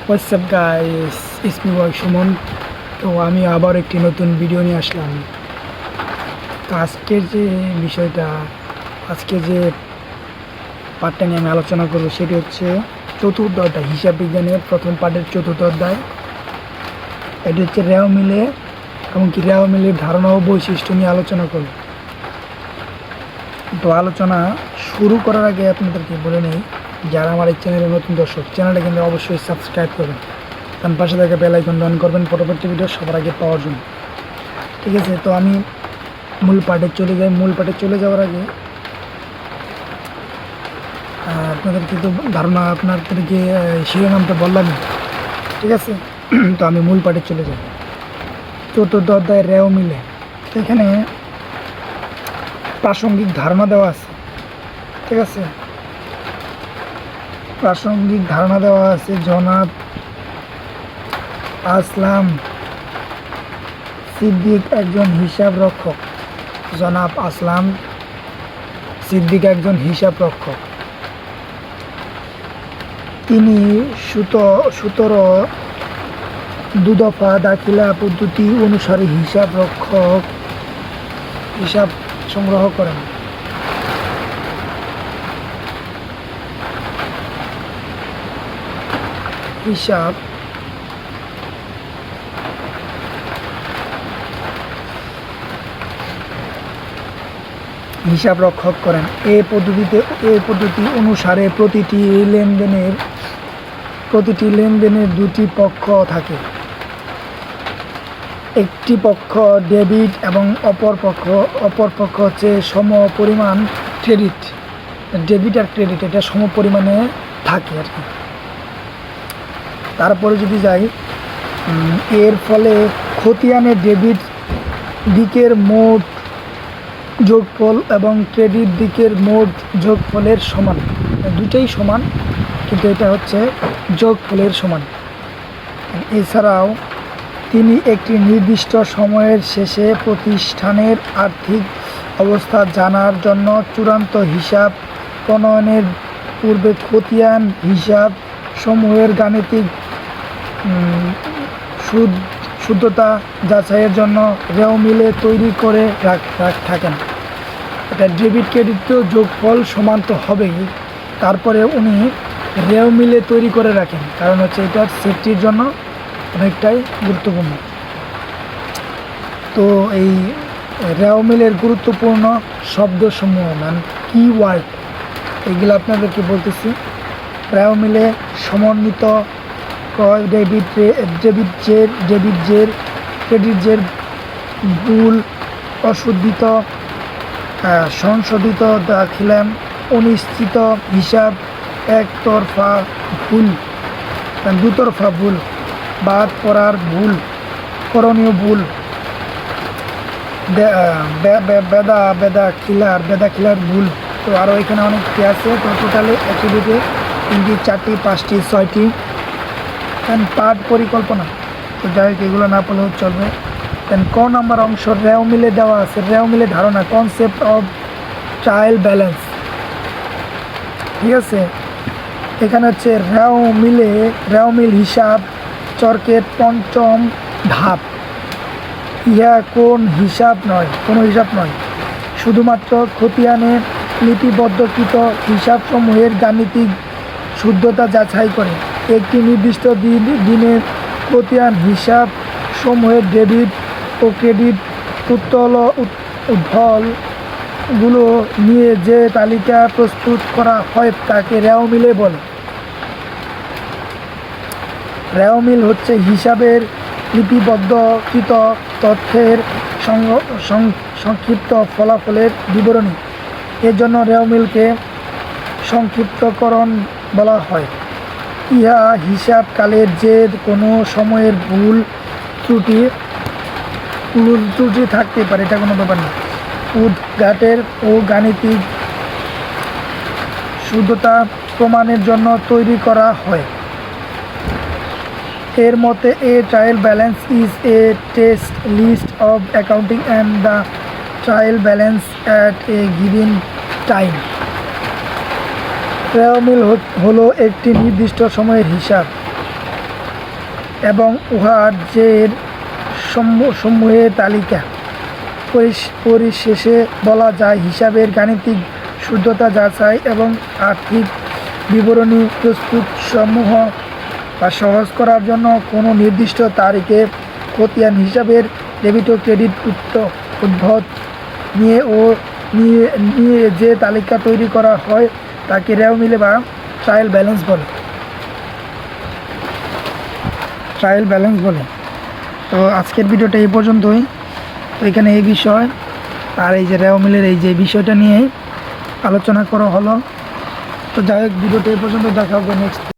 WhatsApp guys, ইসমি work Suman. তো আমি আবার একটি নতুন ভিডিও নিয়ে আসলাম। তো আজকের যে বিষয়টা, আজকে যে পার্টটা নিয়ে আমি আলোচনা করবো সেটি হচ্ছে চতুর্থ অধ্যায়, হিসাব বিজ্ঞানের প্রথম পার্টের চতুর্থ অধ্যায়। এটি হচ্ছে রেও মিলে এবং কি রেও মিলের ধারণা ও বৈশিষ্ট্য নিয়ে আলোচনা করব। তো আলোচনা শুরু করার আগে আপনাদেরকে বলে নেই, যারা আমার এই চ্যানেলের নতুন দর্শক, চ্যানেলটা কিন্তু অবশ্যই সাবস্ক্রাইব করবেন, কারণ পাশে থেকে বেল আইকন অন করবেন পরবর্তী ভিডিও সবার আগে পাওয়ার জন্য। ঠিক আছে, তো আমি মূল পার্টে চলে যাই। মূল পার্টে চলে যাওয়ার আগে আপনাদের কিন্তু ধারণা, আপনাদেরকে শিরোনামটা বললামই। ঠিক আছে, তো আমি মূল পার্টে চলে যাই। চতুর্থ অধ্যায় রেও মিলে, এখানে প্রাসঙ্গিক ধারণা দেওয়া আছে। ঠিক আছে, প্রাসঙ্গিক ধারণা দেওয়া আছে। জনাব আসলাম সিদ্দিক একজন হিসাব রক্ষক। জনাব আসলাম সিদ্দিক একজন হিসাব রক্ষক। তিনি 17 দুদফা দাখিলা পদ্ধতি অনুসারে হিসাব সংগ্রহ করেন। হিসাব রক্ষক করেন। এই পদ্ধতি অনুসারে প্রতিটি লেনদেনের দুটি পক্ষ থাকে। একটি পক্ষ ডেবিট এবং অপর পক্ষ হচ্ছে সম পরিমাণ ক্রেডিট। ডেবিট আর ক্রেডিট এটা সম পরিমাণে থাকে আর কি। তারপরে যদি যাই, এর ফলে খতিয়ানে ডেবিট দিকের মোট যোগফল এবং ক্রেডিট দিকের মোট যোগফলের সমান। দুটোই সমান, কিন্তু এটা হচ্ছে যোগফলের সমান। এছাড়াও তিনি একটি নির্দিষ্ট সময়ের শেষে প্রতিষ্ঠানের আর্থিক অবস্থা জানার জন্য চূড়ান্ত হিসাব প্রণয়নের পূর্বে খতিয়ান হিসাব সমূহের গাণিতিক শুদ্ধতা যাচাইয়ের জন্য রেও মিলে তৈরি করে থাকেন। এটা ডেবিট ক্রেডিট তো যোগফল সমান তো হবেই, তারপরে উনি রেও মিলে তৈরি করে রাখেন, কারণ হচ্ছে এটার সেফটির জন্য অনেকটাই গুরুত্বপূর্ণ। তো এই রেও মিলের গুরুত্বপূর্ণ শব্দসমূহ, কি ওয়ার্ড, এইগুলো আপনাদেরকে বলতেছি। রেও মিলে সমন্বিত ক্রয়, ডেবিট জের, ক্রেডিট জের, ভুল, অশুদ্ধিত, সংশোধিত দাখিলাম, অনিশ্চিত হিসাব, একতরফা ভুল, দুতরফা ভুল, বাদ পড়ার ভুল, করণীয় ভুল, বেদা খিলার ভুল। তো আরও এখানে অনেকটি আছে। তো টোটালে একটি দিকে 3টি 4টি 5টি 6টি পাঠ পরিকল্পনা। তো যাই হোক, এগুলো না পড়লেও চলবে। দেন ক নাম্বার অংশ রেও মিলে দেওয়া আছে। রেও মিলে ধারণা, কনসেপ্ট অফ ট্রায়াল ব্যালেন্স। ঠিক আছে, এখানে হচ্ছে রেও মিল হিসাব চর্কের পঞ্চম ধাপ। ইহা কোনো হিসাব নয়, শুধুমাত্র খতিয়ানে লিপিবদ্ধকৃত হিসাবসমূহের গাণিতিক শুদ্ধতা যাচাই করে। একটি নির্দিষ্ট দিনে খতিয়ান হিসাব সমূহের ডেবিট ও ক্রেডিট উৎফলগুলো নিয়ে যে তালিকা প্রস্তুত করা হয় তাকে রেও মিলে বলে। রেও মিল হচ্ছে হিসাবের লিপিবদ্ধকৃত তথ্যের সংক্ষিপ্ত ফলাফলের বিবরণী। এর জন্য রেও মিলকে সংক্ষিপ্তকরণ বলা হয়। ইহা হিসাবকালের যে কোনো সময়ের ভুল ত্রুটি থাকতে পারে, এটা কোনো ব্যাপার না, উদ্ঘাটের ও গাণিতিক শুদ্ধতা প্রমাণের জন্য তৈরি করা হয়। এর মতে a trial balance is a test list of accounting and the trial balance at a given time. রেও মিল হলো একটি নির্দিষ্ট সময়ের হিসাব এবং উহার যে সমূহের তালিকা। পরিশেষে বলা যায় হিসাবের গাণিতিক শুদ্ধতা যাচাই এবং আর্থিক বিবরণী প্রস্তুত সমূহ বা সহজ করার জন্য কোনো নির্দিষ্ট তারিখে খতিয়ান হিসাবের ডেবিট ও ক্রেডিট উদ্ভব নিয়ে যে তালিকা তৈরি করা হয় তাকে রেওমিলে বা ট্রায়াল ব্যালেন্স বলে। তো আজকের ভিডিওটা এই পর্যন্তই। তো এখানে এই বিষয় আর এই যে রেওমিলের এই যে বিষয়টা নিয়ে আলোচনা করা হলো। তো যাই হোক, ভিডিওটা এই পর্যন্ত, দেখা হবে নেক্সট।